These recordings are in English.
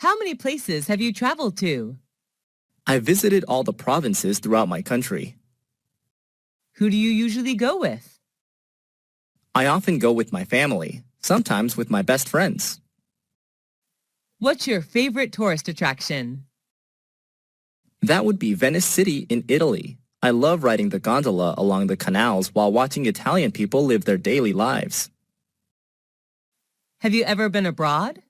How many places have you traveled to? I visited all the provinces throughout my country. Who do you usually go with? I often go with my family, sometimes with my best friends. What's your favorite tourist attraction? That would be Venice City in Italy. I love riding the gondola along the canals while watching Italian people live their daily lives. Have you ever been abroad?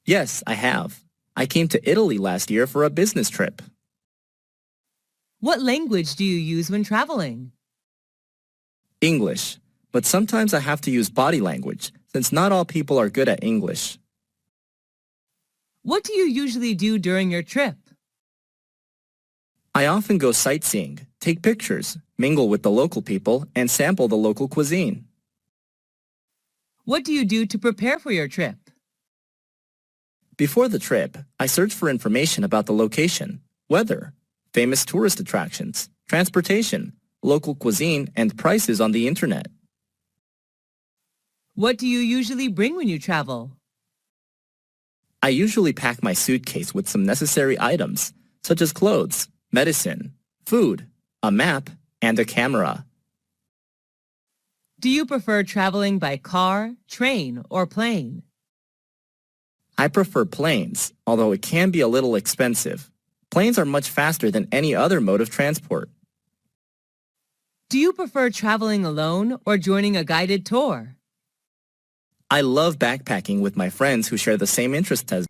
Yes, I have. I came to Italy last year for a business trip. What language do you use when traveling? English, but sometimes I have to use body language since not all people are good at English. What do you usually do during your trip? I often go sightseeing, take pictures, mingle with the local people, and sample the local cuisine. What do you do to prepare for your trip? Before the trip, I search for information about the location, weather, famous tourist attractions, transportation, local cuisine, and prices on the internet. What do you usually bring when you travel? I usually pack my suitcase with some necessary items, such as clothes, medicine, food, a map, and a camera. Do you prefer traveling by car, train, or plane? I prefer planes, although it can be a little expensive. Planes are much faster than any other mode of transport. Do you prefer traveling alone or joining a guided tour? I love backpacking with my friends who share the same interests as